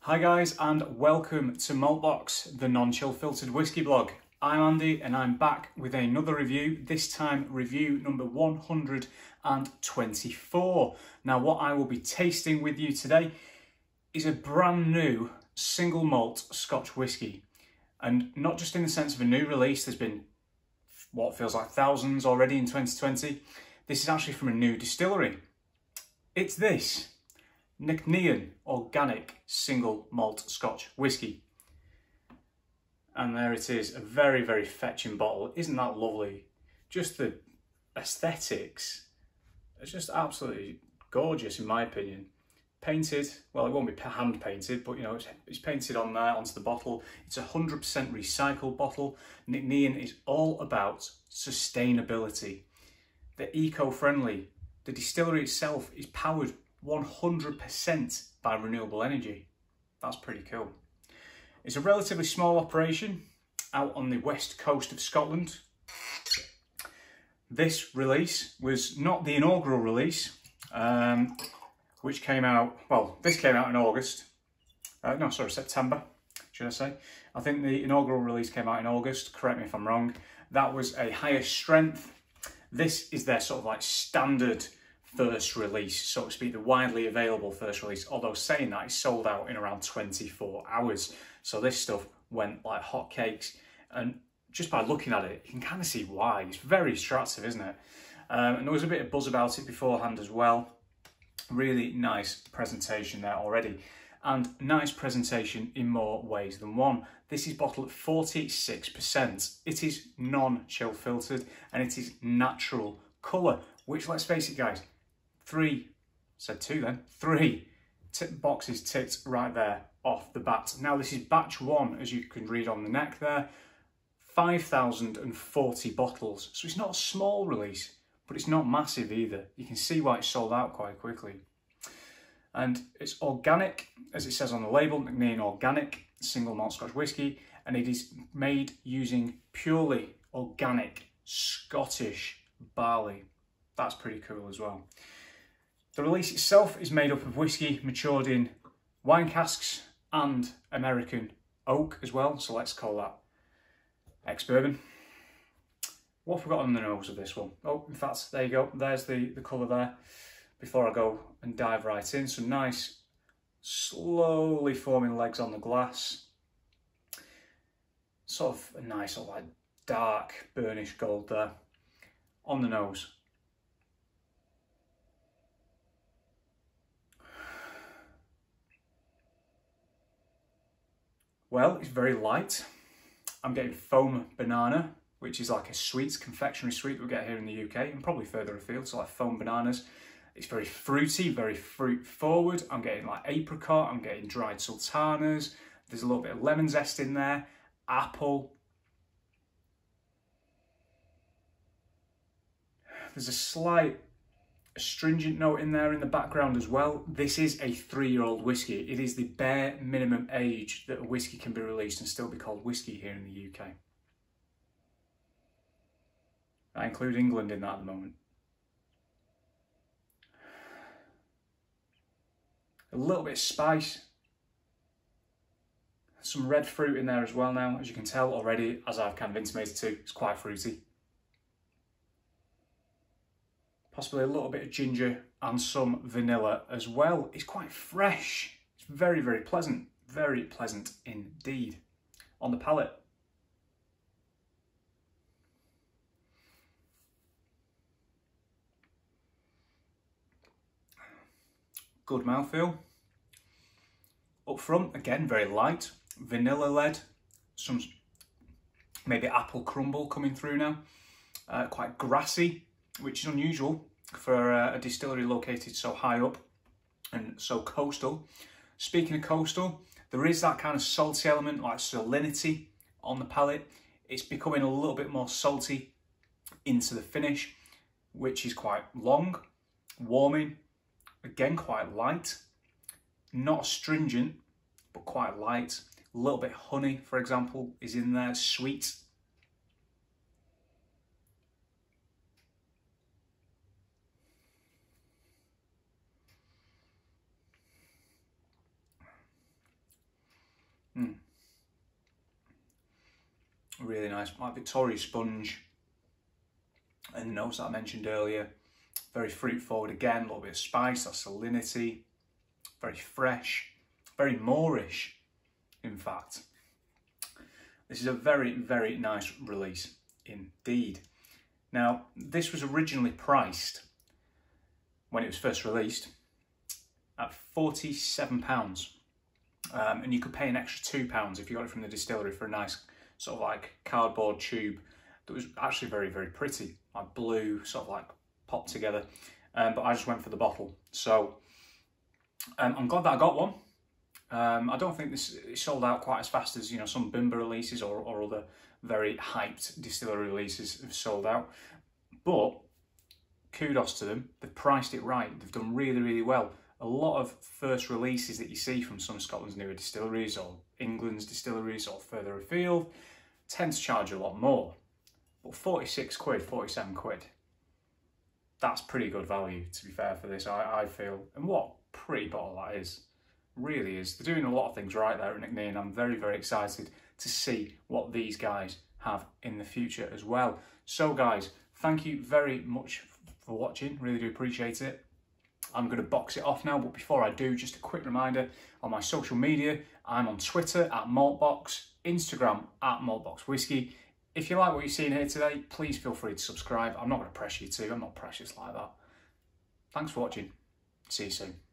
Hi guys, and welcome to Maltbox, the non-chill filtered whiskey blog. I'm Andy and I'm back with another review, this time review number 124. Now what I will be tasting with you today is a brand new single malt Scotch whiskey. And not just in the sense of a new release, there's been what feels like thousands already in 2020. This is actually from a new distillery. It's this. Nc'Nean organic single malt Scotch whiskey. And there it is, a very, very fetching bottle. Isn't that lovely? Just the aesthetics. It's just absolutely gorgeous in my opinion. Painted, well it won't be hand painted, but you know, it's painted on there onto the bottle. It's a 100% recycled bottle. Nc'Nean is all about sustainability. They're eco-friendly. The distillery itself is powered 100% by renewable energy. That's pretty cool. It's a relatively small operation out on the west coast of Scotland. This release was not the inaugural release, which came out, well, this came out in August. No, sorry, September, should I say. I think the inaugural release came out in August, correct me if I'm wrong. That was a higher strength. This is their sort of like standard first release, so to speak, the widely available first release, although saying that, it's sold out in around 24 hours. So this stuff went like hotcakes, and just by looking at it, you can kind of see why. It's very attractive, isn't it? And there was a bit of buzz about it beforehand as well. Really nice presentation there already, and nice presentation in more ways than one. This is bottled at 46%. It is non-chill filtered, and it is natural colour, which, let's face it guys, three boxes ticked right there off the bat. Now this is batch one, as you can read on the neck there, 5,040 bottles. So it's not a small release, but it's not massive either. You can see why it's sold out quite quickly. And it's organic, as it says on the label, Nc'Nean organic single malt Scotch whisky, and it is made using purely organic Scottish barley. That's pretty cool as well. The release itself is made up of whiskey matured in wine casks and American oak as well, so let's call that ex-bourbon. What have we got on the nose of this one? Oh, in fact, there you go, there's the colour there. Before I go and dive right in, some nice slowly forming legs on the glass. Sort of a nice sort of like dark burnished gold there. On the nose. Well, it's very light. I'm getting foam banana, which is like a sweet, confectionery sweet we get here in the UK and probably further afield, so like foam bananas. It's very fruity, very fruit forward. I'm getting like apricot, I'm getting dried sultanas. There's a little bit of lemon zest in there, apple. There's a slight astringent note in there in the background as well. This is a 3-year-old whiskey. It is the bare minimum age that a whiskey can be released and still be called whiskey here in the UK. I include England in that at the moment. A little bit of spice. Some red fruit in there as well now, as you can tell already, as I've kind of intimated to, it's quite fruity. Possibly a little bit of ginger and some vanilla as well. It's quite fresh. It's very, very pleasant indeed on the palate. Good mouthfeel. Up front, again, very light, vanilla led, some maybe apple crumble coming through now. Quite grassy, which is unusual for a distillery located so high up and so coastal. Speaking of coastal, there is that kind of salty element, like salinity on the palate. It's becoming a little bit more salty into the finish, which is quite long, warming, again quite light, not astringent, but quite light. A little bit of honey, for example, is in there, sweet. really nice, like Victoria sponge. And the notes that I mentioned earlier, very fruit forward again, a little bit of spice, that salinity, very fresh, very Moorish, in fact. This is a very, very nice release indeed. Now, this was originally priced, when it was first released, at £47. And you could pay an extra £2 if you got it from the distillery for a nice sort of like cardboard tube that was actually very, very pretty, like blue, sort of like popped together. But I just went for the bottle. So I'm glad that I got one. I don't think this is sold out quite as fast as, you know, some Bimba releases or other very hyped distillery releases have sold out. But kudos to them. They've priced it right. They've done really, really well. A lot of first releases that you see from some of Scotland's newer distilleries or England's distilleries or further afield tend to charge a lot more. But 46 quid, 47 quid, that's pretty good value, to be fair, for this, I feel. And what a pretty bottle that is. Really is. They're doing a lot of things right there at Nc'Nean. I'm very, very excited to see what these guys have in the future as well. So guys, thank you very much for watching. Really do appreciate it. I'm going to box it off now, but before I do, just a quick reminder on my social media. I'm on Twitter at Maltbox, Instagram at Maltbox Whisky. If you like what you've seen here today, please feel free to subscribe. I'm not going to press you to. I'm not precious like that. Thanks for watching. See you soon.